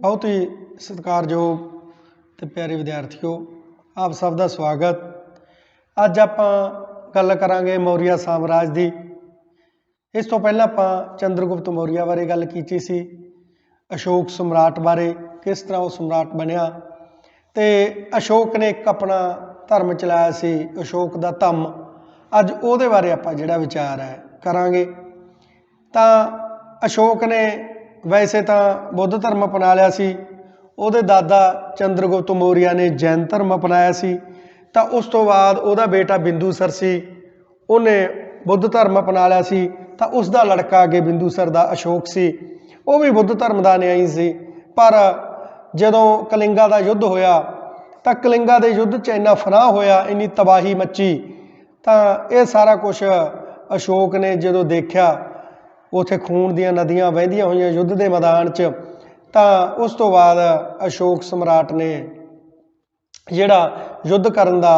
बहुत ही सत्कारयोग ते प्यारे विद्यार्थियों, आप सब का स्वागत। अज आप गल करांगे मौर्य साम्राज की। इस तो पहला आप चंद्रगुप्त मौर्य बारे गल की सी, अशोक सम्राट बारे, किस तरह वो सम्राट बनया। तो अशोक ने एक अपना धर्म चलाया सी, अशोक का धम्म। अज वो बारे आप जिहड़ा विचार है करांगे। तो अशोक ने वैसे तो बुद्ध धर्म अपना लिया सी, उहदे दादा चंद्रगुप्त मौर्य ने जैन धर्म अपनाया सी। तो उस तो बाद उहदा बेटा बिंदुसर सी, उन्हें बुद्ध धर्म अपना लिया सी। तो उसका लड़का अगे बिंदुसर का अशोक सी, वह भी बुद्ध धर्म का न्यायी सी। पर जदों कलिंगा का युद्ध होया तो कलिंगा के युद्ध च इन्ना फनाह होया, इन्नी तबाही मची। तो यह सारा कुछ अशोक ने जदों देखा, उत्थे खून दियां नदियां बहदियां हुई युद्ध के मैदान च, तो उस तो बाद अशोक सम्राट ने जिहड़ा युद्ध करन दा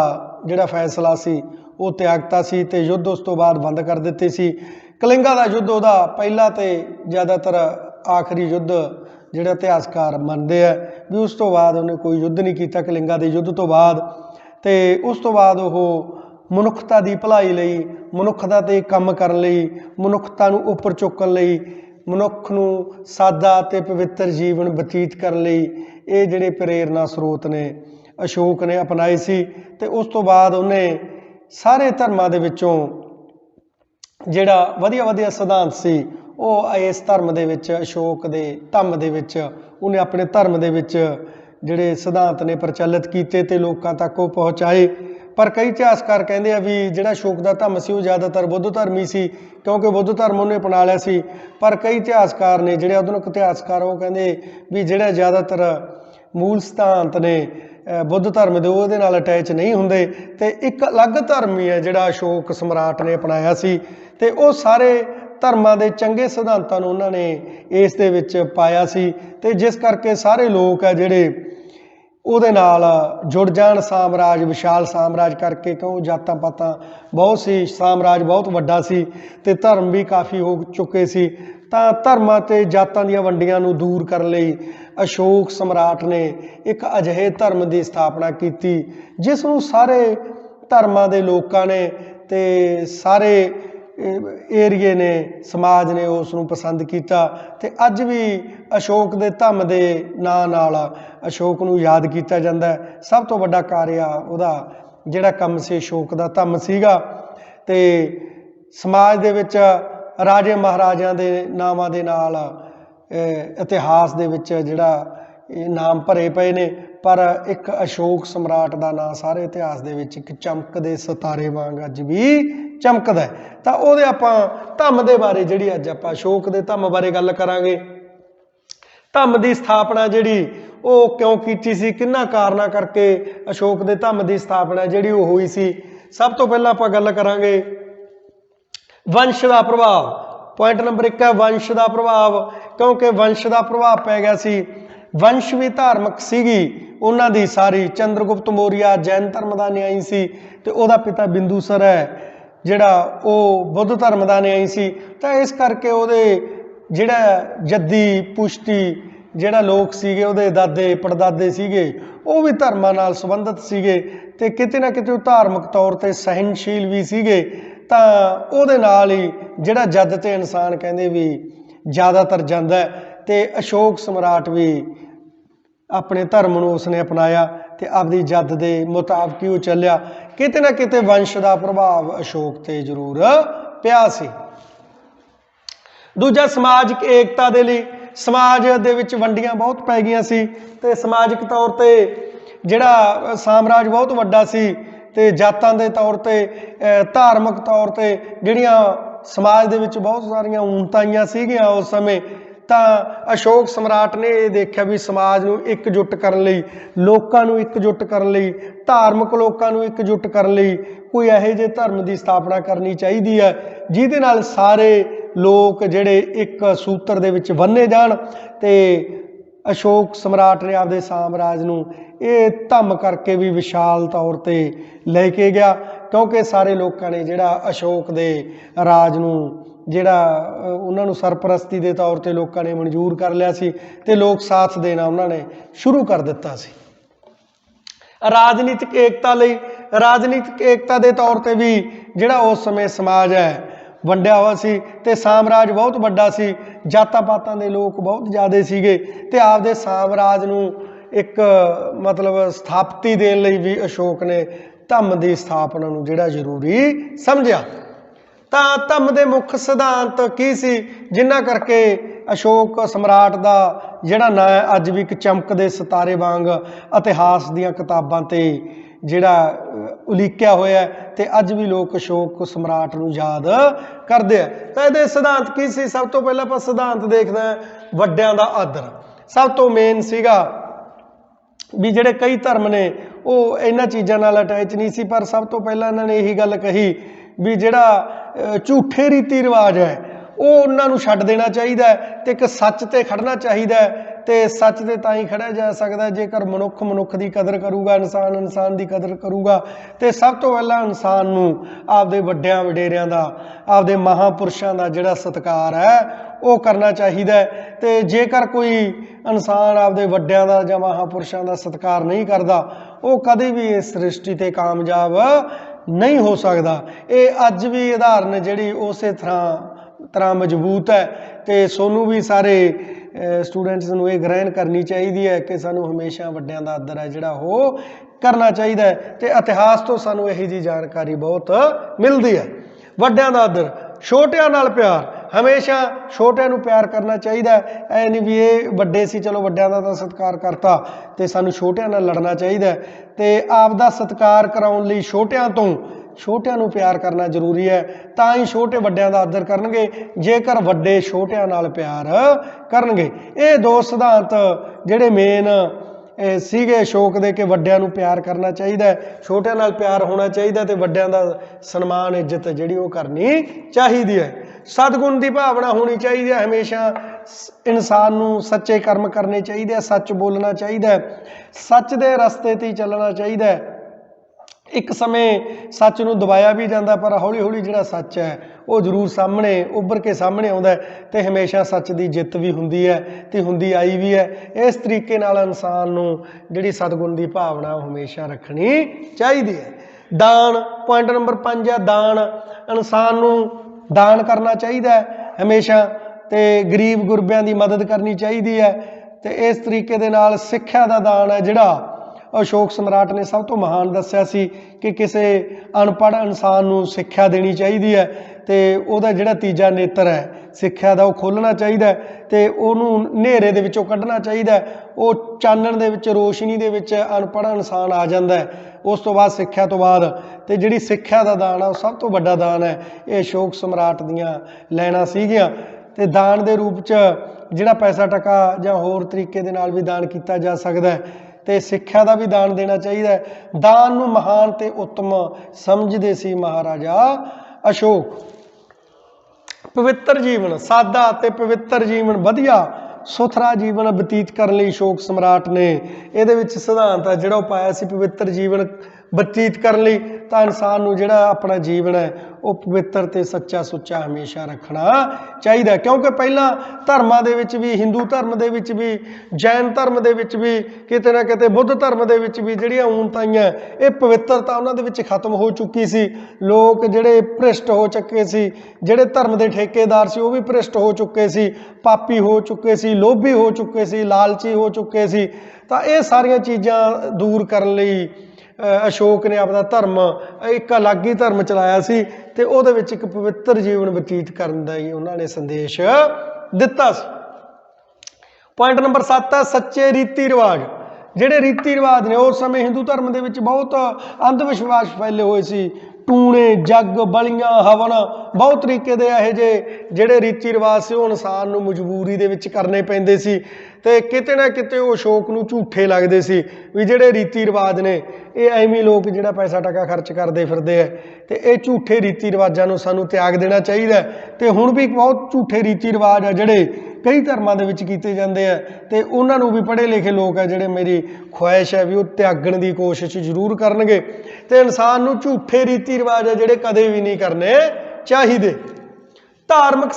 जिहड़ा फैसला सी वो त्यागता सी, ते युद्ध उस तो बाद बंद कर दिते सी। कलिंगा का युद्ध उहदा पहला तो ज़्यादातर आखिरी युद्ध जिहड़ा इतिहासकार मनते हैं भी उस तो बाद उन्हें कोई युद्ध नहीं किया कलिंगा के युद्ध तो बाद। तो उस तो बाद वो मनुखता की भलाई लई, मनुखता ते काम करन लई, मनुखता नूं उपर चुकण लई, मनुख नूं सादा ते पवित्र जीवन बतीत करन लई ये जिहड़े प्रेरणा स्रोत ने अशोक ने अपनाए सी। ते उस तो बाद उन्हें सारे धर्मां दे विचों जिहड़ा वधिया वधिया सिद्धांत सी वो इस धर्म दे विच अशोक दे धम्म दे विच उन्हें अपने धर्म दे विच जिहड़े सिद्धांत ने प्रचलित कीते ते लोकां तक वो पहुँचाए। पर कई इतिहासकार कहते हैं भी जिहड़ा अशोक का धर्म सी वो ज़्यादातर बुद्ध धर्म ही सी, क्योंकि बुद्ध धर्म उन्हें अपना लिया सी। पर कई इतिहासकार ने जिहड़े आधुनिक इतिहासकार वो कहते भी जिहड़ा ज़्यादातर मूल सिद्धांत ने बुद्ध धर्म के वो अटैच नहीं होंदे, ते एक अलग धर्म ही है जिहड़ा अशोक सम्राट ने अपनाया सी। ते वो सारे धर्मां दे चंगे सिद्धांतां नूं उन्होंने इस दे विच पाया सी, ते जिस करके सारे लोग है जिहड़े ਉਹਦੇ ਨਾਲ जुड़ जाण साम्राज विशाल साम्राज करके, क्यों जातां पातां बहुत सी, साम्राज बहुत वड्डा सी ते धर्म भी काफ़ी हो चुके सी। तां धर्मां ते जातां दीयां वंडियां नूं दूर करन लई अशोक सम्राट ने एक अजिहे धर्म की स्थापना की जिस नूं सारे धर्मां दे लोकां ने ते सारे एरिए ने समाज ने उसनूं पसंद किया। ते अज भी अशोक के धम्म के नां नाल अशोक नूं याद किया जाता है। सब तो वड्डा कार्य उहदा जिहड़ा काम से अशोक का धम्म सीगा। ते समाज दे विच राजे महाराजां दे नावां दे नाल इतिहास दे विच जिहड़ा नाम भरे पे ने, पर एक अशोक सम्राट का नाम सारे इतिहास दे विच एक चमकदे सितारे वांग अज भी चमकदा है। तो वो आपां धम्म दे बारे जिहड़ी अज आपां अशोक के धम्म बारे गल करांगे। धम्म की स्थापना जिहड़ी वो क्यों की सी, किन्ना कारणा करके अशोक के धम्म की स्थापना जिहड़ी वो हुई सी। सब तो पहला आपां गल करांगे वंश का प्रभाव। पॉइंट नंबर 1 है वंश का प्रभाव, क्योंकि वंश का प्रभाव पै गया सी। वंश भी धार्मिक सीगी उन्हां दी सारी। चंद्रगुप्त मौर्य जैन धर्म का न्यायी सी, ते उहदा पिता बिंदुसर है जिहड़ा वो बुद्ध धर्म का न्यायी सी। तो इस करके उहदे जिहड़ा जद्दी पुश्ती जिहड़ा लोग सीगे, उहदे दादे पड़दादे सीगे, वो भी धर्मां नाल संबंधित सीगे, ते किते ना किते धार्मिक तौर पर सहनशील भी सीगे। तां उहदे नाल ही जिहड़ा जद ते इंसान कहंदे भी ज़्यादातर जांदा है। ते अशोक सम्राट भी अपने धर्म नूं उसने अपनाया ते आपदी जद दे मुताबिक ही वो चलिया। किते ना किते वंश का प्रभाव अशोक ते जरूर पिया सी। दूजा समाजिक एकता दे लई समाज दे विच वंडियां बहुत पै गईयां सी, ते समाजिक तौर ते जिहड़ा साम्राज बहुत वड्डा सी, ते जातां दे तौर ते धार्मिक तौर ते जिहड़ियां समाज दे विच बहुत सारियां ऊनतां सीगियां उस समय। तां अशोक सम्राट ने ये देखा भी समाज नूं एकजुट करन लई, लोकां नूं एकजुट करन लई, धार्मिक लोकां नूं एकजुट करन लई कोई इहो जिहे धर्म की स्थापना करनी चाहिदी है जिहदे नाल सारे लोग जिहड़े एक सूत्र दे विच बन्ने जाण। ते अशोक सम्राट ने आपदे साम्राज नूं ये धम्म करके भी विशाल तौर पर लैके गया, क्योंकि सारे लोगों ने जिहड़ा अशोक दे राज नूं ਜਿਹੜਾ ਉਹਨਾਂ ਨੂੰ ਸਰਪ੍ਰਸਤੀ ਦੇ ਤੌਰ ਤੇ ਲੋਕਾਂ ਨੇ ਮਨਜ਼ੂਰ ਕਰ ਲਿਆ ਸੀ ਤੇ ਲੋਕ ਸਾਥ ਦੇਣਾ ਉਹਨਾਂ ਨੇ ਸ਼ੁਰੂ ਕਰ ਦਿੱਤਾ ਸੀ। ਰਾਜਨੀਤਿਕ ਏਕਤਾ ਲਈ, ਰਾਜਨੀਤਿਕ ਏਕਤਾ ਦੇ ਤੌਰ ਤੇ ਵੀ ਜਿਹੜਾ ਉਸ ਸਮੇਂ ਸਮਾਜ ਹੈ ਵੰਡਿਆ ਹੋਇਆ ਸੀ ਤੇ ਸਾਮਰਾਜ ਬਹੁਤ ਵੱਡਾ ਸੀ, ਜਾਤਾਂ ਪਾਤਾਂ ਦੇ ਲੋਕ ਬਹੁਤ ਜ਼ਿਆਦਾ ਸੀਗੇ ਤੇ ਆਪਦੇ ਸਾਮਰਾਜ ਨੂੰ ਇੱਕ ਮਤਲਬ ਸਥਾਪਤੀ ਦੇਣ ਲਈ ਵੀ ਅਸ਼ੋਕ ਨੇ ਧੰਮ ਦੀ ਸਥਾਪਨਾ ਨੂੰ ਜਿਹੜਾ ਜ਼ਰੂਰੀ ਸਮਝਿਆ। ਤਾਂ ਧੰਮ ਦੇ ਮੁੱਖ ਸਿਧਾਂਤ ਕੀ ਸੀ ਜਿਨ੍ਹਾਂ ਕਰਕੇ ਅਸ਼ੋਕ ਸਮਰਾਟ ਦਾ ਜਿਹੜਾ ਨਾਂ ਹੈ ਅੱਜ ਵੀ ਇੱਕ ਚਮਕਦੇ ਸਿਤਾਰੇ ਵਾਂਗ ਇਤਿਹਾਸ ਦੀਆਂ ਕਿਤਾਬਾਂ ਤੇ ਜਿਹੜਾ ਉਲੀਕਿਆ ਹੋਇਆ ਤੇ ਅੱਜ ਵੀ ਲੋਕ ਅਸ਼ੋਕ ਸਮਰਾਟ ਨੂੰ ਯਾਦ ਕਰਦੇ ਆ। ਤਾਂ ਇਹਦੇ ਸਿਧਾਂਤ ਕੀ ਸੀ? ਸਭ ਤੋਂ ਪਹਿਲਾਂ ਆਪਾਂ ਸਿਧਾਂਤ ਦੇਖਦੇ ਹਾਂ ਵੱਡਿਆਂ ਦਾ ਆਦਰ। ਸਭ ਤੋਂ ਮੇਨ ਸੀਗਾ ਵੀ ਜਿਹੜੇ ਕਈ ਧਰਮ ਨੇ ਉਹ ਇਹਨਾਂ ਚੀਜ਼ਾਂ ਨਾਲ ਅਟੈਚ ਨਹੀਂ ਸੀ, ਪਰ ਸਭ ਤੋਂ ਪਹਿਲਾਂ ਇਹਨਾਂ ਨੇ ਇਹੀ ਗੱਲ ਕਹੀ ਵੀ ਜਿਹੜਾ ਝੂਠੇ ਰੀਤੀ ਰਿਵਾਜ ਹੈ ਉਹ ਉਹਨਾਂ ਨੂੰ ਛੱਡ ਦੇਣਾ ਚਾਹੀਦਾ ਤੇ ਇੱਕ ਸੱਚ ਤੇ ਖੜਨਾ ਚਾਹੀਦਾ ਤੇ ਸੱਚ ਤੇ ਤਾਂ ਹੀ ਖੜਿਆ ਜਾ ਸਕਦਾ ਜੇਕਰ ਮਨੁੱਖ ਮਨੁੱਖ ਦੀ ਕਦਰ ਕਰੂਗਾ, ਇਨਸਾਨ ਇਨਸਾਨ ਦੀ ਕਦਰ ਕਰੂਗਾ। ਤੇ ਸਭ ਤੋਂ ਪਹਿਲਾਂ ਇਨਸਾਨ ਨੂੰ ਆਪਦੇ ਵੱਡਿਆਂ ਵਡੇਰਿਆਂ ਦਾ, ਆਪਦੇ ਮਹਾਂਪੁਰਸ਼ਾਂ ਦਾ ਜਿਹੜਾ ਸਤਿਕਾਰ ਹੈ ਉਹ ਕਰਨਾ ਚਾਹੀਦਾ। ਤੇ ਜੇਕਰ ਕੋਈ ਇਨਸਾਨ ਆਪਦੇ ਵੱਡਿਆਂ ਦਾ ਜਾਂ ਮਹਾਂਪੁਰਸ਼ਾਂ ਦਾ ਸਤਿਕਾਰ ਨਹੀਂ ਕਰਦਾ ਉਹ ਕਦੇ ਵੀ ਇਸ ਸ੍ਰਿਸ਼ਟੀ ਤੇ ਕਾਮਯਾਬ ਨਹੀਂ ਹੋ ਸਕਦਾ। ਇਹ ਅੱਜ ਵੀ ਉਦਾਹਰਨ ਜਿਹੜੀ ਉਸੇ ਤਰ੍ਹਾਂ ਮਜ਼ਬੂਤ ਹੈ ਤੇ ਸਾਨੂੰ ਵੀ ਸਾਰੇ ਸਟੂਡੈਂਟਸ ਨੂੰ ਇਹ ਗ੍ਰਹਿਣ ਕਰਨੀ ਚਾਹੀਦੀ ਹੈ ਕਿ ਸਾਨੂੰ ਹਮੇਸ਼ਾ ਵੱਡਿਆਂ ਦਾ ਆਦਰ ਹੈ ਜਿਹੜਾ ਉਹ ਕਰਨਾ ਚਾਹੀਦਾ ਹੈ ਤੇ ਇਤਿਹਾਸ ਤੋਂ ਸਾਨੂੰ ਇਹੋ ਜਿਹੀ ਜਾਣਕਾਰੀ ਬਹੁਤ ਮਿਲਦੀ ਹੈ। ਵੱਡਿਆਂ ਦਾ ਆਦਰ, ਛੋਟਿਆਂ ਨਾਲ ਪਿਆਰ, ਹਮੇਸ਼ਾ ਛੋਟਿਆਂ ਨੂੰ ਪਿਆਰ ਕਰਨਾ ਚਾਹੀਦਾ। ਐ ਨਹੀਂ ਵੀ ਇਹ ਵੱਡੇ ਸੀ ਚਲੋ ਵੱਡਿਆਂ ਦਾ ਤਾਂ ਸਤਿਕਾਰ ਕਰਤਾ ਤੇ ਸਾਨੂੰ ਛੋਟਿਆਂ ਨਾਲ ਲੜਨਾ ਚਾਹੀਦਾ ਤੇ ਆਪ ਦਾ ਸਤਿਕਾਰ ਕਰਾਉਣ ਲਈ ਛੋਟਿਆਂ ਨੂੰ ਪਿਆਰ ਕਰਨਾ ਜ਼ਰੂਰੀ ਹੈ। ਤਾਂ ਹੀ ਛੋਟੇ ਵੱਡਿਆਂ ਦਾ ਆਦਰ ਕਰਨਗੇ ਜੇਕਰ ਵੱਡੇ ਛੋਟਿਆਂ ਨਾਲ ਪਿਆਰ ਕਰਨਗੇ। ਇਹ ਦੋ ਸਿਧਾਂਤ ਜਿਹੜੇ ਮੇਨ ਸੀਗੇ ਅਸ਼ੋਕ ਦੇ ਕਿ ਵੱਡਿਆਂ ਨੂੰ ਪਿਆਰ ਕਰਨਾ ਚਾਹੀਦਾ, ਛੋਟਿਆਂ ਨਾਲ ਪਿਆਰ ਹੋਣਾ ਚਾਹੀਦਾ ਤੇ ਵੱਡਿਆਂ ਦਾ ਸਨਮਾਨ ਇੱਜ਼ਤ ਜਿਹੜੀ ਉਹ ਕਰਨੀ ਚਾਹੀਦੀ ਹੈ। ਸਤਿਗੁਣ ਦੀ ਭਾਵਨਾ ਹੋਣੀ ਚਾਹੀਦੀ ਹੈ। ਹਮੇਸ਼ਾ ਇਨਸਾਨ ਨੂੰ ਸੱਚੇ ਕਰਮ ਕਰਨੇ ਚਾਹੀਦੇ, ਸੱਚ ਬੋਲਣਾ ਚਾਹੀਦਾ, ਸੱਚ ਦੇ ਰਸਤੇ ਤੇ ਹੀ ਚੱਲਣਾ ਚਾਹੀਦਾ। ਇੱਕ ਸਮੇਂ ਸੱਚ ਨੂੰ ਦਬਾਇਆ ਵੀ ਜਾਂਦਾ ਪਰ ਹੌਲੀ ਹੌਲੀ ਜਿਹੜਾ ਸੱਚ ਹੈ ਉਹ ਜ਼ਰੂਰ ਸਾਹਮਣੇ ਉੱਭਰ ਕੇ ਸਾਹਮਣੇ ਆਉਂਦਾ ਤੇ ਹਮੇਸ਼ਾ ਸੱਚ ਦੀ ਜਿੱਤ ਵੀ ਹੁੰਦੀ ਹੈ ਤੇ ਹੁੰਦੀ ਆਈ ਵੀ ਹੈ। ਇਸ ਤਰੀਕੇ ਨਾਲ ਇਨਸਾਨ ਨੂੰ ਜਿਹੜੀ ਸਤਿਗੁਣ ਦੀ ਭਾਵਨਾ ਉਹ ਹਮੇਸ਼ਾ ਰੱਖਣੀ ਚਾਹੀਦੀ ਹੈ। ਦਾਨ, ਪੁਆਇੰਟ ਨੰਬਰ 5 ਹੈ ਦਾਨ। ਇਨਸਾਨ ਨੂੰ ਦਾਨ ਕਰਨਾ ਚਾਹੀਦਾ ਹਮੇਸ਼ਾ ਤੇ ਗਰੀਬ ਗੁਰਬਿਆਂ ਦੀ ਮਦਦ ਕਰਨੀ ਚਾਹੀਦੀ ਹੈ ਤੇ ਇਸ ਤਰੀਕੇ ਦੇ ਨਾਲ ਸਿੱਖਿਆ ਦਾ ਦਾਨ ਹੈ ਜਿਹੜਾ ਅਸ਼ੋਕ ਸਮਰਾਟ ਨੇ ਸਭ ਤੋਂ ਮਹਾਨ ਦੱਸਿਆ ਸੀ ਕਿ ਕਿਸੇ ਅਨਪੜ੍ਹ ਇਨਸਾਨ ਨੂੰ ਸਿੱਖਿਆ ਦੇਣੀ ਚਾਹੀਦੀ ਹੈ ਤੇ ਉਹਦਾ ਜਿਹੜਾ ਤੀਜਾ ਨੇਤਰ ਹੈ ਸਿੱਖਿਆ ਦਾ ਉਹ ਖੋਲ੍ਹਣਾ ਚਾਹੀਦਾ ਤੇ ਉਹਨੂੰ ਹਨੇਰੇ ਦੇ ਵਿੱਚੋਂ ਕੱਢਣਾ ਚਾਹੀਦਾ। ਉਹ ਚਾਨਣ ਦੇ ਵਿੱਚ, ਰੋਸ਼ਨੀ ਦੇ ਵਿੱਚ ਅਨਪੜ੍ਹ ਇਨਸਾਨ ਆ ਜਾਂਦਾ ਹੈ ਉਸ ਤੋਂ ਬਾਅਦ ਸਿੱਖਿਆ ਤੋਂ ਬਾਅਦ। ਤੇ ਜਿਹੜੀ ਸਿੱਖਿਆ ਦਾ ਦਾਨ ਆ ਉਹ ਸਭ ਤੋਂ ਵੱਡਾ ਦਾਨ ਹੈ। ਇਹ ਅਸ਼ੋਕ ਸਮਰਾਟ ਦੀਆਂ ਲੈਣਾ ਸੀਗੀਆਂ ਤੇ ਦਾਨ ਦੇ ਰੂਪ 'ਚ ਜਿਹੜਾ ਪੈਸਾ ਟਕਾ ਜਾਂ ਹੋਰ ਤਰੀਕੇ ਦੇ ਨਾਲ ਵੀ ਦਾਨ ਕੀਤਾ ਜਾ ਸਕਦਾ ਤੇ ਸਿੱਖਿਆ ਦਾ ਵੀ ਦਾਨ ਦੇਣਾ ਚਾਹੀਦਾ। ਦਾਨ ਨੂੰ ਮਹਾਨ ਤੇ ਉੱਤਮ ਸਮਝਦੇ ਸੀ ਮਹਾਰਾਜਾ ਅਸ਼ੋਕ। ਪਵਿੱਤਰ ਜੀਵਨ, ਸਾਦਾ ਤੇ ਪਵਿੱਤਰ ਜੀਵਨ, ਵਧੀਆ ਸੁਥਰਾ ਜੀਵਨ ਬਤੀਤ ਕਰਨ ਲਈ ਅਸ਼ੋਕ ਸਮਰਾਟ ਨੇ ਇਹਦੇ ਵਿੱਚ ਸਿਧਾਂਤ ਹੈ ਜਿਹੜਾ ਉਹ ਪਾਇਆ ਸੀ ਪਵਿੱਤਰ ਜੀਵਨ ਬਤੀਤ ਕਰਨ ਲਈ। ਤਾਂ ਇਨਸਾਨ ਨੂੰ ਜਿਹੜਾ ਆਪਣਾ ਜੀਵਨ ਹੈ ਉਹ ਪਵਿੱਤਰ ਤੇ ਸੱਚਾ ਸੁੱਚਾ ਹਮੇਸ਼ਾ ਰੱਖਣਾ ਚਾਹੀਦਾ ਕਿਉਂਕਿ ਪਹਿਲਾਂ ਧਰਮਾਂ ਦੇ ਵਿੱਚ ਵੀ, ਹਿੰਦੂ ਧਰਮ ਦੇ ਵਿੱਚ ਵੀ, ਜੈਨ ਧਰਮ ਦੇ ਵਿੱਚ ਵੀ, ਕਿਤੇ ਨਾ ਕਿਤੇ ਬੁੱਧ ਧਰਮ ਦੇ ਵਿੱਚ ਵੀ ਜਿਹੜੀਆਂ ਊਨਤਾਈਆਂ ਇਹ ਪਵਿੱਤਰਤਾ ਉਹਨਾਂ ਦੇ ਵਿੱਚ ਖਤਮ ਹੋ ਚੁੱਕੀ ਸੀ। ਲੋਕ ਜਿਹੜੇ ਭ੍ਰਿਸ਼ਟ ਹੋ ਚੁੱਕੇ ਸੀ, ਜਿਹੜੇ ਧਰਮ ਦੇ ਠੇਕੇਦਾਰ ਸੀ ਉਹ ਵੀ ਭ੍ਰਿਸ਼ਟ ਹੋ ਚੁੱਕੇ ਸੀ, ਪਾਪੀ ਹੋ ਚੁੱਕੇ ਸੀ, ਲੋਭੀ ਹੋ ਚੁੱਕੇ ਸੀ, ਲਾਲਚੀ ਹੋ ਚੁੱਕੇ ਸੀ। ਤਾਂ ਇਹ ਸਾਰੀਆਂ ਚੀਜ਼ਾਂ ਦੂਰ ਕਰਨ ਲਈ ਅਸ਼ੋਕ ਨੇ ਆਪਦਾ ਧਰਮ ਇੱਕ ਅਲੱਗ ਹੀ ਧਰਮ ਚਲਾਇਆ ਸੀ ਤੇ ਉਹਦੇ ਵਿੱਚ ਇੱਕ ਪਵਿੱਤਰ ਜੀਵਨ ਬਤੀਤ ਕਰਨ ਦਾ ਹੀ ਉਹਨਾਂ ਨੇ ਸੰਦੇਸ਼ ਦਿੱਤਾ ਸੀ। ਪੁਆਇੰਟ ਨੰਬਰ 7 ਹੈ ਸੱਚੇ ਰੀਤੀ ਰਿਵਾਜ। ਜਿਹੜੇ ਰੀਤੀ ਰਿਵਾਜ ਨੇ ਉਸ ਸਮੇਂ ਹਿੰਦੂ ਧਰਮ ਦੇ ਵਿੱਚ ਬਹੁਤ ਅੰਧ ਵਿਸ਼ਵਾਸ ਫੈਲੇ ਹੋਏ ਸੀ। ਟੂਣੇ, ਜੱਗ, ਬਲੀਆਂ, ਹਵਨ, ਬਹੁਤ ਤਰੀਕੇ ਦੇ ਇਹੋ ਜਿਹੇ ਜਿਹੜੇ ਰੀਤੀ ਰਿਵਾਜ ਸੀ ਉਹ ਇਨਸਾਨ ਨੂੰ ਮਜਬੂਰੀ ਦੇ ਵਿੱਚ ਕਰਨੇ ਪੈਂਦੇ ਸੀ ਤੇ ਕਿਤੇ ਨਾ ਕਿਤੇ ਉਹ ਅਸ਼ੋਕ ਨੂੰ ਝੂਠੇ ਲੱਗਦੇ ਸੀ ਵੀ ਜਿਹੜੇ ਰੀਤੀ ਰਿਵਾਜ ਨੇ ਇਹ ਐਵੇਂ ਲੋਕ ਜਿਹੜਾ ਪੈਸਾ ਟਕਾ ਖਰਚ ਕਰਦੇ ਫਿਰਦੇ ਆ ਤੇ ਇਹ ਝੂਠੇ ਰੀਤੀ ਰਿਵਾਜਾਂ ਨੂੰ ਸਾਨੂੰ ਤਿਆਗ ਦੇਣਾ ਚਾਹੀਦਾ। ਤੇ ਹੁਣ ਵੀ ਬਹੁਤ ਝੂਠੇ ਰੀਤੀ ਰਿਵਾਜ ਆ ਜਿਹੜੇ ਕਈ ਧਰਮਾਂ ਦੇ ਵਿੱਚ ਕੀਤੇ ਜਾਂਦੇ ਆ ਤੇ ਉਹਨਾਂ ਨੂੰ ਵੀ ਪੜ੍ਹੇ ਲਿਖੇ ਲੋਕ ਆ ਜਿਹੜੇ ਮੇਰੀ ਖੁਆਇਸ਼ ਹੈ ਵੀ ਉਹ ਤਿਆਗਣ ਦੀ ਕੋਸ਼ਿਸ਼ ਜ਼ਰੂਰ ਕਰਨਗੇ ਤੇ ਇਨਸਾਨ ਨੂੰ ਝੂਠੇ ਰੀਤੀ ਰਿਵਾਜ ਆ ਜਿਹੜੇ ਕਦੇ ਵੀ ਨਹੀਂ ਕਰਨੇ ਚਾਹੀਦੇ। ਧਾਰਮਿਕ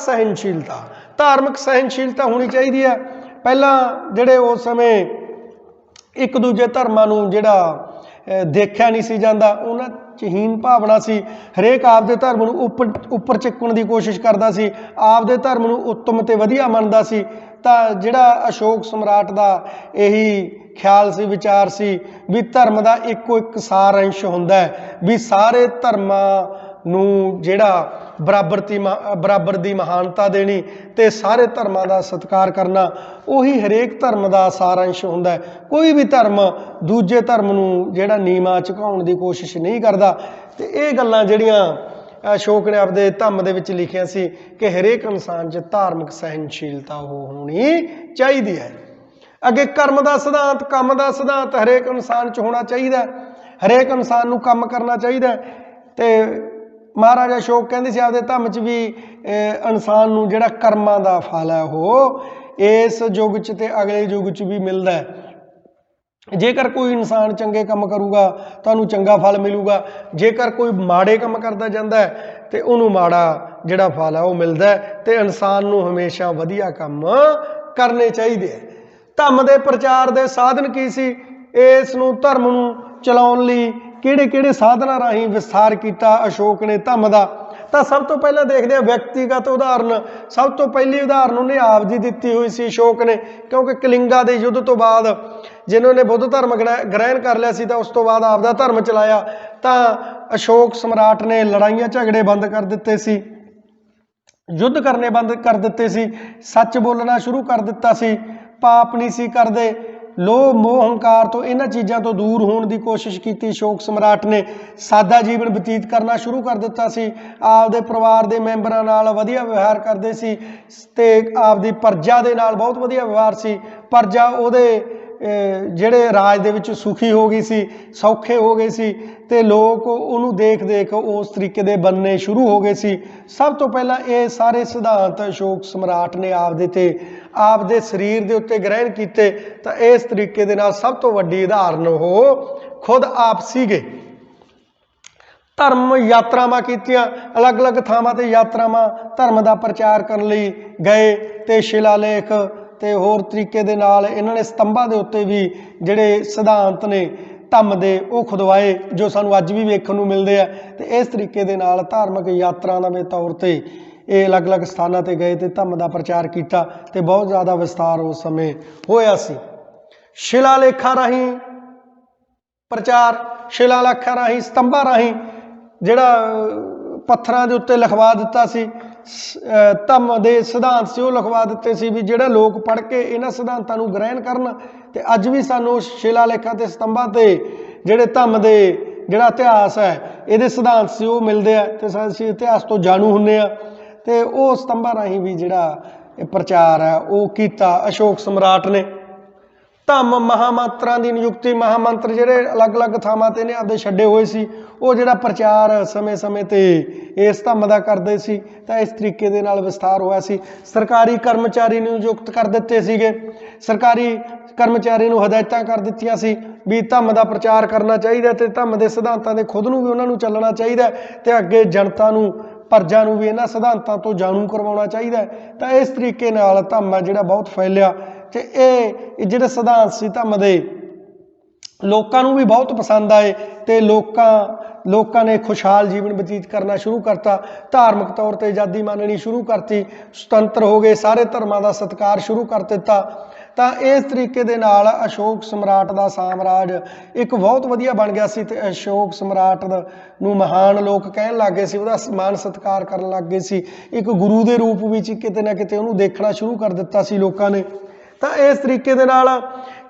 ਸਹਿਣਸ਼ੀਲਤਾ ਹੋਣੀ ਚਾਹੀਦੀ ਹੈ। ਪਹਿਲਾਂ ਜਿਹੜੇ ਉਸ ਸਮੇਂ ਇੱਕ ਦੂਜੇ ਧਰਮਾਂ ਨੂੰ ਜਿਹੜਾ ਦੇਖਿਆ ਨਹੀਂ ਸੀ ਜਾਂਦਾ, ਉਹਨਾਂ 'ਚ ਹੀਨ ਭਾਵਨਾ ਸੀ। ਹਰੇਕ ਆਪਦੇ ਧਰਮ ਨੂੰ ਉੱਪਰ ਚੱਕਣ ਦੀ ਕੋਸ਼ਿਸ਼ ਕਰਦਾ ਸੀ, ਆਪਦੇ ਧਰਮ ਨੂੰ ਉੱਤਮ ਤੇ ਵਧੀਆ ਮੰਨਦਾ ਸੀ। ਤਾਂ ਜਿਹੜਾ ਅਸ਼ੋਕ ਸਮਰਾਟ ਦਾ ਇਹੀ ਖਿਆਲ ਸੀ, ਵਿਚਾਰ ਸੀ ਵੀ ਧਰਮ ਦਾ ਇੱਕੋ ਇੱਕ ਸਾਰ ਅੰਸ਼ ਹੁੰਦਾ ਹੈ, ਵੀ ਸਾਰੇ ਧਰਮਾਂ ਨੂੰ ਜਿਹੜਾ ਬਰਾਬਰ ਦੀ ਮਹਾਨਤਾ ਦੇਣੀ ਤੇ ਸਾਰੇ ਧਰਮਾਂ ਦਾ ਸਤਿਕਾਰ ਕਰਨਾ, ਉਹੀ ਹਰੇਕ ਧਰਮ ਦਾ ਸਾਰ ਅੰਸ਼ ਹੁੰਦਾ ਹੈ। ਕੋਈ ਵੀ ਧਰਮ ਦੂਜੇ ਧਰਮ ਨੂੰ ਜਿਹੜਾ ਨੀਵਾਂ ਝੁਕਾਉਣ ਦੀ ਕੋਸ਼ਿਸ਼ ਨਹੀਂ ਕਰਦਾ। ਤੇ ਇਹ ਗੱਲਾਂ ਜਿਹੜੀਆਂ ਅਸ਼ੋਕ ਨੇ ਆਪਦੇ ਧੰਮ ਦੇ ਵਿੱਚ ਲਿਖੀਆਂ ਸੀ ਕਿ ਹਰੇਕ ਇਨਸਾਨ 'ਚ ਧਾਰਮਿਕ ਸਹਿਣਸ਼ੀਲਤਾ ਹੋਣੀ ਚਾਹੀਦੀ ਹੈ। ਅੱਗੇ ਕੰਮ ਦਾ ਸਿਧਾਂਤ ਹਰੇਕ ਇਨਸਾਨ 'ਚ ਹੋਣਾ ਚਾਹੀਦਾ। ਹਰੇਕ ਇਨਸਾਨ ਨੂੰ ਕੰਮ ਕਰਨਾ ਚਾਹੀਦਾ। ਤੇ ਮਹਾਰਾਜਾ ਅਸ਼ੋਕ ਕਹਿੰਦੇ ਸੀ ਆਪਦੇ ਧੰਮ 'ਚ ਵੀ ਇਨਸਾਨ ਨੂੰ ਜਿਹੜਾ ਕਰਮਾਂ ਦਾ ਫਲ ਹੈ ਉਹ ਇਸ ਯੁੱਗ 'ਚ ਤੇ ਅਗਲੇ ਯੁੱਗ 'ਚ ਵੀ ਮਿਲਦਾ ਹੈ। ਜੇਕਰ ਕੋਈ ਇਨਸਾਨ ਚੰਗੇ ਕੰਮ ਕਰੂਗਾ ਤਾਂ ਉਹਨੂੰ ਚੰਗਾ ਫਲ ਮਿਲੂਗਾ, ਜੇਕਰ ਕੋਈ ਮਾੜੇ ਕੰਮ ਕਰਦਾ ਜਾਂਦਾ ਹੈ ਤੇ ਉਹਨੂੰ ਮਾੜਾ ਜਿਹੜਾ ਫਲ ਹੈ ਉਹ ਮਿਲਦਾ ਹੈ। ਤੇ ਇਨਸਾਨ ਨੂੰ ਹਮੇਸ਼ਾ ਵਧੀਆ ਕੰਮ ਕਰਨੇ ਚਾਹੀਦੇ ਹੈ। ਧੰਮ ਦੇ ਪ੍ਰਚਾਰ ਦੇ ਸਾਧਨ ਕੀ ਸੀ? ਇਸ ਨੂੰ ਧਰਮ ਨੂੰ ਚਲਾਉਣ ਲਈ ਕਿਹੜੇ ਸਾਧਨਾਂ ਰਾਹੀਂ ਵਿਸਥਾਰ ਕੀਤਾ ਅਸ਼ੋਕ ਨੇ ਧੰਮ ਦਾ? ਤਾਂ ਸਭ ਤੋਂ ਪਹਿਲਾਂ ਦੇਖਦੇ ਹਾਂ ਵਿਅਕਤੀਗਤ ਉਦਾਹਰਨ। ਸਭ ਤੋਂ ਪਹਿਲੀ ਉਦਾਹਰਨ ਉਹਨੇ ਆਪ ਜੀ ਦਿੱਤੀ ਹੋਈ ਸੀ ਅਸ਼ੋਕ ਨੇ, ਕਿਉਂਕਿ ਕਲਿੰਗਾ ਦੇ ਯੁੱਧ ਤੋਂ ਬਾਅਦ ਜਿਨ੍ਹਾਂ ਨੇ ਬੁੱਧ ਧਰਮ ਗ੍ਰਹਿਣ ਕਰ ਲਿਆ ਸੀ ਤਾਂ ਉਸ ਤੋਂ ਬਾਅਦ ਆਪਦਾ ਧਰਮ ਚਲਾਇਆ। ਤਾਂ ਅਸ਼ੋਕ ਸਮਰਾਟ ਨੇ ਲੜਾਈਆਂ ਝਗੜੇ ਬੰਦ ਕਰ ਦਿੱਤੇ ਸੀ, ਯੁੱਧ ਕਰਨੇ ਬੰਦ ਕਰ ਦਿੱਤੇ ਸੀ, ਸੱਚ ਬੋਲਣਾ ਸ਼ੁਰੂ ਕਰ ਦਿੱਤਾ ਸੀ, ਪਾਪ ਨਹੀਂ ਸੀ ਕਰਦੇ, ਲੋਭ ਮੋਹ ਹੰਕਾਰ ਤੋਂ ਇਹਨਾਂ ਚੀਜ਼ਾਂ ਤੋਂ ਦੂਰ ਹੋਣ ਦੀ ਕੋਸ਼ਿਸ਼ ਕੀਤੀ। ਅਸ਼ੋਕ ਸਮਰਾਟ ਨੇ ਸਾਦਾ ਜੀਵਨ ਬਤੀਤ ਕਰਨਾ ਸ਼ੁਰੂ ਕਰ ਦਿੱਤਾ ਸੀ, ਆਪਦੇ ਪਰਿਵਾਰ ਦੇ ਮੈਂਬਰਾਂ ਨਾਲ ਵਧੀਆ ਵਿਵਹਾਰ ਕਰਦੇ ਸੀ ਤੇ ਆਪਦੀ ਪ੍ਰਜਾ ਦੇ ਨਾਲ ਬਹੁਤ ਵਧੀਆ ਵਿਵਹਾਰ ਸੀ। ਪ੍ਰਜਾ ਉਹਦੇ ਜਿਹੜੇ ਰਾਜ ਦੇ ਵਿੱਚ ਸੁਖੀ ਹੋ ਗਈ ਸੀ, ਸੌਖੇ ਹੋ ਗਏ ਸੀ ਤੇ ਲੋਕ ਉਹਨੂੰ ਦੇਖ ਉਸ ਤਰੀਕੇ ਦੇ ਬਣਨੇ ਸ਼ੁਰੂ ਹੋ ਗਏ ਸੀ। ਸਭ ਤੋਂ ਪਹਿਲਾਂ ਇਹ ਸਾਰੇ ਸਿਧਾਂਤ ਅਸ਼ੋਕ ਸਮਰਾਟ ਨੇ ਆਪਦੇ ਸਰੀਰ ਦੇ ਉੱਤੇ ਗ੍ਰਹਿਣ ਕੀਤੇ। ਤਾਂ ਇਸ ਤਰੀਕੇ ਦੇ ਨਾਲ ਸਭ ਤੋਂ ਵੱਡੀ ਉਦਾਹਰਨ ਉਹ ਖੁਦ ਆਪ ਸੀਗੇ। ਧਰਮ ਯਾਤਰਾਵਾਂ ਕੀਤੀਆਂ, ਅਲੱਗ-ਅਲੱਗ ਥਾਵਾਂ ਤੇ ਯਾਤਰਾਵਾਂ ਧਰਮ ਦਾ ਪ੍ਰਚਾਰ ਕਰਨ ਲਈ ਗਏ ਤੇ ਸ਼ਿਲਾਲੇਖ ਤੇ ਹੋਰ ਤਰੀਕੇ ਦੇ ਨਾਲ ਇਹਨਾਂ ਨੇ ਸਤੰਭਾਂ ਦੇ ਉੱਤੇ ਵੀ ਜਿਹੜੇ ਸਿਧਾਂਤ ਨੇ ਧੰਮ ਦੇ ਉਹ ਖੁਦਵਾਏ, ਜੋ ਸਾਨੂੰ ਅੱਜ ਵੀ ਵੇਖਣ ਨੂੰ ਮਿਲਦੇ ਆ। ਤੇ ਇਸ ਤਰੀਕੇ ਦੇ ਨਾਲ ਧਾਰਮਿਕ ਯਾਤਰਾਵਾਂ ਦੇ ਤੌਰ ਤੇ ਇਹ ਅਲੱਗ-ਅਲੱਗ ਸਥਾਨਾਂ ਤੇ ਗਏ ਤੇ ਧੰਮ ਦਾ ਪ੍ਰਚਾਰ ਕੀਤਾ ਤੇ ਬਹੁਤ ਜ਼ਿਆਦਾ ਵਿਸਥਾਰ ਉਸ ਸਮੇਂ ਹੋਇਆ ਸੀ। ਸ਼ਿਲਾਲੇਖਾਂ ਰਾਹੀਂ ਪ੍ਰਚਾਰ, ਸ਼ਿਲਾਲੇਖਾਂ ਰਾਹੀਂ, ਸਤੰਭਾਂ ਰਾਹੀਂ ਜਿਹੜਾ ਪੱਥਰਾਂ ਦੇ ਉੱਤੇ ਲਿਖਵਾ ਦਿੱਤਾ ਸੀ ਧੰਮ ਦੇ ਸਿਧਾਂਤ ਸੀ, ਉਹ ਲਿਖਵਾ ਦਿੱਤੇ ਸੀ ਵੀ ਜਿਹੜੇ ਲੋਕ ਪੜ੍ਹ ਕੇ ਇਹਨਾਂ ਸਿਧਾਂਤਾਂ ਨੂੰ ਗ੍ਰਹਿਣ ਕਰਨ। ਤੇ ਅੱਜ ਵੀ ਸਾਨੂੰ ਸ਼ਿਲਾਲੇਖਾਂ ਤੇ ਸਤੰਭਾਂ ਤੇ ਜਿਹੜੇ ਧੰਮ ਦੇ ਜਿਹੜਾ ਇਤਿਹਾਸ ਹੈ, ਇਹਦੇ ਸਿਧਾਂਤ ਸੀ ਉਹ ਮਿਲਦੇ ਆ ਤੇ ਅਸੀਂ ਇਤਿਹਾਸ ਤੋਂ ਜਾਣੂ ਹੁੰਦੇ ਆ। ਤੇ ਉਹ ਸਤੰਭਾਂ ਰਾਹੀਂ ਵੀ ਜਿਹੜਾ ਇਹ ਪ੍ਰਚਾਰ ਹੈ ਉਹ ਕੀਤਾ ਅਸ਼ੋਕ ਸਮਰਾਟ ਨੇ। ਧੰਮ ਮਹਾਂਮੰਤਰਾਂ ਦੀ ਨਿਯੁਕਤੀ, ਮਹਾਂਮੰਤਰ ਜਿਹੜੇ ਅਲੱਗ-ਅਲੱਗ ਥਾਵਾਂ ਤੇ ਨੇ ਆਪਦੇ ਛੱਡੇ ਹੋਏ ਸੀ, ਉਹ ਜਿਹੜਾ ਪ੍ਰਚਾਰ ਸਮੇਂ-ਸਮੇਂ ਤੇ ਇਸ ਧੰਮ ਦਾ ਕਰਦੇ ਸੀ। ਤਾਂ ਇਸ ਤਰੀਕੇ ਦੇ ਨਾਲ ਵਿਸਥਾਰ ਹੋਇਆ ਸੀ। ਸਰਕਾਰੀ ਕਰਮਚਾਰੀ ਨੂੰ ਨਿਯੁਕਤ ਕਰ ਦਿੱਤੇ ਸੀਗੇ, ਸਰਕਾਰੀ ਕਰਮਚਾਰੀ ਨੂੰ ਹਦਾਇਤਾਂ ਕਰ ਦਿੱਤੀਆਂ ਸੀ ਵੀ ਧੰਮ ਦਾ ਪ੍ਰਚਾਰ ਕਰਨਾ ਚਾਹੀਦਾ ਤੇ ਧੰਮ ਦੇ ਸਿਧਾਂਤਾਂ ਦੇ ਖੁਦ ਨੂੰ ਵੀ ਉਹਨਾਂ ਨੂੰ ਚੱਲਣਾ ਚਾਹੀਦਾ ਤੇ ਅੱਗੇ ਜਨਤਾ ਨੂੰ, ਪ੍ਰਜਾ ਨੂੰ ਵੀ ਇਹਨਾਂ ਸਿਧਾਂਤਾਂ ਤੋਂ ਜਾਣੂ ਕਰਵਾਉਣਾ ਚਾਹੀਦਾ। ਤਾਂ ਇਸ ਤਰੀਕੇ ਨਾਲ ਧੰਮ ਹੈ ਜਿਹੜਾ ਬਹੁਤ ਫੈਲਿਆ ਤੇ ਇਹ ਜਿਹੜੇ ਸਿਧਾਂਤ ਸੀ ਧੰਮ ਦੇ ਲੋਕਾਂ ਨੂੰ ਵੀ ਬਹੁਤ ਪਸੰਦ ਆਏ ਤੇ ਲੋਕਾਂ ਨੇ ਖੁਸ਼ਹਾਲ ਜੀਵਨ ਬਤੀਤ ਕਰਨਾ ਸ਼ੁਰੂ ਕਰਤਾ। ਧਾਰਮਿਕ ਤੌਰ ਤੇ ਆਜ਼ਾਦੀ ਮੰਨਣੀ ਸ਼ੁਰੂ ਕਰਤੀ, ਸੁਤੰਤਰ ਹੋ ਗਏ, ਸਾਰੇ ਧਰਮਾਂ ਦਾ ਸਤਿਕਾਰ ਸ਼ੁਰੂ ਕਰ ਦਿੱਤਾ। ਤਾਂ ਇਸ ਤਰੀਕੇ ਦੇ ਨਾਲ ਅਸ਼ੋਕ ਸਮਰਾਟ ਦਾ ਸਾਮਰਾਜ ਇੱਕ ਬਹੁਤ ਵਧੀਆ ਬਣ ਗਿਆ ਸੀ ਤੇ ਅਸ਼ੋਕ ਸਮਰਾਟ ਨੂੰ ਮਹਾਨ ਲੋਕ ਕਹਿਣ ਲੱਗ ਗਏ ਸੀ, ਉਹਦਾ ਮਾਣ ਸਤਿਕਾਰ ਕਰਨ ਲੱਗ ਗਏ ਸੀ। ਇੱਕ ਗੁਰੂ ਦੇ ਰੂਪ ਵਿੱਚ ਕਿਤੇ ਨਾ ਕਿਤੇ ਉਹਨੂੰ ਦੇਖਣਾ ਸ਼ੁਰੂ ਕਰ ਦਿੱਤਾ ਸੀ ਲੋਕਾਂ ਨੇ। ਤਾਂ ਇਸ ਤਰੀਕੇ ਦੇ ਨਾਲ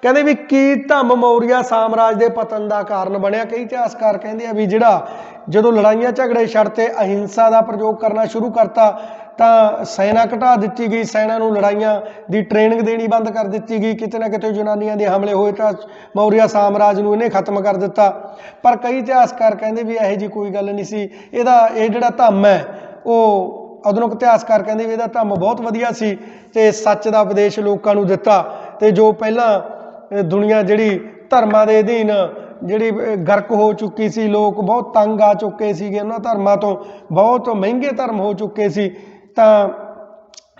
ਕਹਿੰਦੇ ਵੀ ਕੀ ਧੰਮ ਮੌਰੀਆ ਸਾਮਰਾਜ ਦੇ ਪਤਨ ਦਾ ਕਾਰਨ ਬਣਿਆ? ਕਈ ਇਤਿਹਾਸਕਾਰ ਕਹਿੰਦੇ ਆ ਵੀ ਜਿਹੜਾ ਜਦੋਂ ਲੜਾਈਆਂ ਝਗੜੇ ਛੱਡ ਤੇ ਅਹਿੰਸਾ ਦਾ ਪ੍ਰਯੋਗ ਕਰਨਾ ਸ਼ੁਰੂ ਕਰਤਾ ਤਾਂ ਸੈਨਾ ਘਟਾ ਦਿੱਤੀ ਗਈ, ਸੈਨਾ ਨੂੰ ਲੜਾਈਆਂ ਦੀ ਟ੍ਰੇਨਿੰਗ ਦੇਣੀ ਬੰਦ ਕਰ ਦਿੱਤੀ ਗਈ। ਕਿਤੇ ਨਾ ਕਿਤੇ ਯੂਨਾਨੀਆਂ ਦੇ ਹਮਲੇ ਹੋਏ ਤਾਂ ਮੌਰੀਆ ਸਾਮਰਾਜ ਨੂੰ ਇਹਨੇ ਖਤਮ ਕਰ ਦਿੱਤਾ। ਪਰ ਕਈ ਇਤਿਹਾਸਕਾਰ ਕਹਿੰਦੇ ਵੀ ਇਹੋ ਜਿਹੀ ਕੋਈ ਗੱਲ ਨਹੀਂ ਸੀ। ਇਹ ਜਿਹੜਾ ਧੰਮ ਹੈ ਉਹ ਆਧੁਨਿਕ ਇਤਿਹਾਸਕਾਰ ਕਹਿੰਦੇ ਵੀ ਇਹਦਾ ਧੰਮ ਬਹੁਤ ਵਧੀਆ ਸੀ ਤੇ ਸੱਚ ਦਾ ਉਪਦੇਸ਼ ਲੋਕਾਂ ਨੂੰ ਦਿੱਤਾ। ਤੇ ਜੋ ਪਹਿਲਾਂ ਦੁਨੀਆ ਜਿਹੜੀ ਧਰਮਾਂ ਦੇ ਅਧੀਨ ਜਿਹੜੀ ਗਰਕ ਹੋ ਚੁੱਕੀ ਸੀ, ਲੋਕ ਬਹੁਤ ਤੰਗ ਆ ਚੁੱਕੇ ਸੀਗੇ ਉਹਨਾਂ ਧਰਮਾਂ ਤੋਂ, ਬਹੁਤ ਮਹਿੰਗੇ ਧਰਮ ਹੋ ਚੁੱਕੇ ਸੀ। ਤਾਂ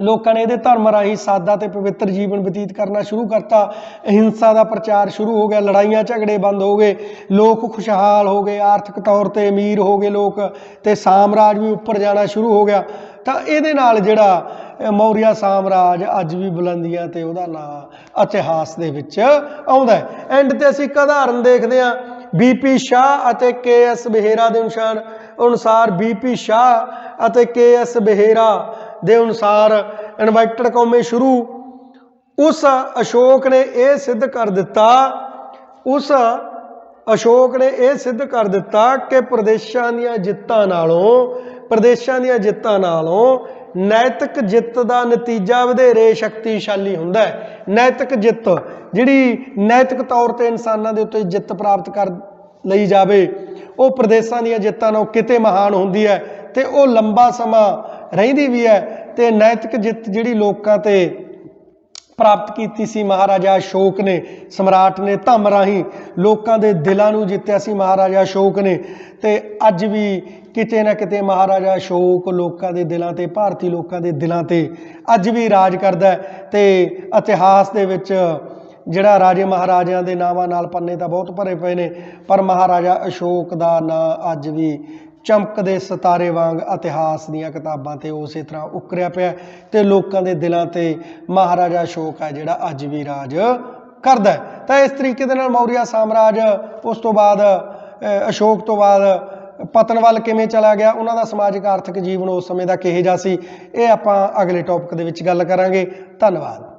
ਲੋਕਾਂ ਨੇ ਇਹਦੇ ਧਰਮ ਰਾਹੀਂ ਸਾਦਾ ਤੇ ਪਵਿੱਤਰ ਜੀਵਨ ਬਤੀਤ ਕਰਨਾ ਸ਼ੁਰੂ ਕਰਤਾ। ਅਹਿੰਸਾ ਦਾ ਪ੍ਰਚਾਰ ਸ਼ੁਰੂ ਹੋ ਗਿਆ, ਲੜਾਈਆਂ ਝਗੜੇ ਬੰਦ ਹੋ ਗਏ, ਲੋਕ ਖੁਸ਼ਹਾਲ ਹੋ ਗਏ, ਆਰਥਿਕ ਤੌਰ ਤੇ ਅਮੀਰ ਹੋ ਗਏ ਲੋਕ, ਤੇ ਸਾਮਰਾਜ ਵੀ ਉੱਪਰ ਜਾਣਾ ਸ਼ੁਰੂ ਹੋ ਗਿਆ। ਤਾਂ ਇਹਦੇ ਨਾਲ ਜਿਹੜਾ ਮੌਰੀਆ ਸਾਮਰਾਜ ਅੱਜ ਵੀ ਬੁਲੰਦੀਆਂ ਤੇ ਉਹਦਾ ਨਾਂ ਇਤਿਹਾਸ ਦੇ ਵਿੱਚ ਆਉਂਦਾ ਹੈ। ਐਂਡ ਤੇ ਅਸੀਂ ਇੱਕ ਉਦਾਹਰਨ ਦੇਖਦੇ ਹਾਂ BP ਸ਼ਾਹ ਅਤੇ KS ਬਹੇਰਾ ਦੇ ਅਨੁਸਾਰ BP ਸ਼ਾਹ ਅਤੇ KS ਬਹੇਰਾ ਦੇ ਅਨੁਸਾਰ ਇਨਵਰਟਡ ਕੌਮੇ ਸ਼ੁਰੂ। ਉਸ ਅਸ਼ੋਕ ਨੇ ਇਹ ਸਿੱਧ ਕਰ ਦਿੱਤਾ ਕਿ ਪ੍ਰਦੇਸ਼ਾਂ ਦੀਆਂ ਜਿੱਤਾਂ ਨਾਲੋਂ ਨੈਤਿਕ ਜਿੱਤ ਦਾ ਨਤੀਜਾ ਵਧੇਰੇ ਸ਼ਕਤੀਸ਼ਾਲੀ ਹੁੰਦਾ ਹੈ। ਨੈਤਿਕ ਜਿੱਤ, ਜਿਹੜੀ ਨੈਤਿਕ ਤੌਰ ਤੇ ਇਨਸਾਨਾਂ ਦੇ ਉੱਤੇ ਜਿੱਤ ਪ੍ਰਾਪਤ ਕਰ ਲਈ ਜਾਵੇ, ਉਹ ਪ੍ਰਦੇਸ਼ਾਂ ਦੀਆਂ ਜਿੱਤਾਂ ਨਾਲੋਂ ਕਿਤੇ ਮਹਾਨ ਹੁੰਦੀ ਹੈ ਤੇ ਉਹ ਲੰਬਾ ਸਮਾਂ ਰਹਿੰਦੀ ਵੀ ਹੈ। ਤੇ ਨੈਤਿਕ ਜਿੱਤ ਜਿਹੜੀ ਲੋਕਾਂ ਤੇ ਪ੍ਰਾਪਤ ਕੀਤੀ ਸੀ ਮਹਾਰਾਜਾ ਅਸ਼ੋਕ ਨੇ, ਸਮਰਾਟ ਨੇ, ਧੰਮ ਰਾਹੀਂ ਲੋਕਾਂ ਦੇ ਦਿਲਾਂ ਨੂੰ ਜਿੱਤਿਆ ਸੀ ਮਹਾਰਾਜਾ ਅਸ਼ੋਕ ਨੇ। ਤੇ ਅੱਜ ਵੀ ਕਿਤੇ ਨਾ ਕਿਤੇ ਮਹਾਰਾਜਾ ਅਸ਼ੋਕ ਲੋਕਾਂ ਦੇ ਦਿਲਾਂ ਤੇ, ਭਾਰਤੀ ਲੋਕਾਂ ਦੇ ਦਿਲਾਂ ਤੇ ਅੱਜ ਵੀ ਰਾਜ ਕਰਦਾ ਹੈ। ਤੇ ਇਤਿਹਾਸ ਦੇ ਵਿੱਚ ਜਿਹੜਾ ਰਾਜੇ ਮਹਾਰਾਜਿਆਂ ਦੇ ਨਾਵਾਂ ਨਾਲ ਪੰਨੇ ਤਾਂ ਬਹੁਤ ਭਰੇ ਪਏ ਨੇ, ਪਰ ਮਹਾਰਾਜਾ ਅਸ਼ੋਕ ਦਾ ਨਾਂ ਅੱਜ ਵੀ ਚਮਕਦੇ ਸਿਤਾਰੇ ਵਾਂਗ ਇਤਿਹਾਸ ਦੀਆਂ ਕਿਤਾਬਾਂ ਤੇ ਉਸੇ ਤਰ੍ਹਾਂ ਉਕਰਿਆ ਪਿਆ ਤੇ ਲੋਕਾਂ ਦੇ ਦਿਲਾਂ ਤੇ ਮਹਾਰਾਜਾ ਅਸ਼ੋਕ ਹੈ ਜਿਹੜਾ ਅੱਜ ਵੀ ਰਾਜ ਕਰਦਾ ਹੈ। ਤਾਂ ਇਸ ਤਰੀਕੇ ਦੇ ਨਾਲ ਮੌਰੀਆ ਸਾਮਰਾਜ ਉਸ ਤੋਂ ਬਾਅਦ ਅਸ਼ੋਕ ਤੋਂ ਬਾਅਦ ਪਤਨ ਵੱਲ ਕਿਵੇਂ ਚਲਾ ਗਿਆ, ਉਹਨਾਂ ਦਾ ਸਮਾਜਿਕ ਆਰਥਿਕ ਜੀਵਨ ਉਸ ਸਮੇਂ ਦਾ ਕਿਹੋ ਜਿਹਾ ਸੀ, ਇਹ ਆਪਾਂ ਅਗਲੇ ਟੌਪਿਕ ਦੇ ਵਿੱਚ ਗੱਲ ਕਰਾਂਗੇ। ਧੰਨਵਾਦ।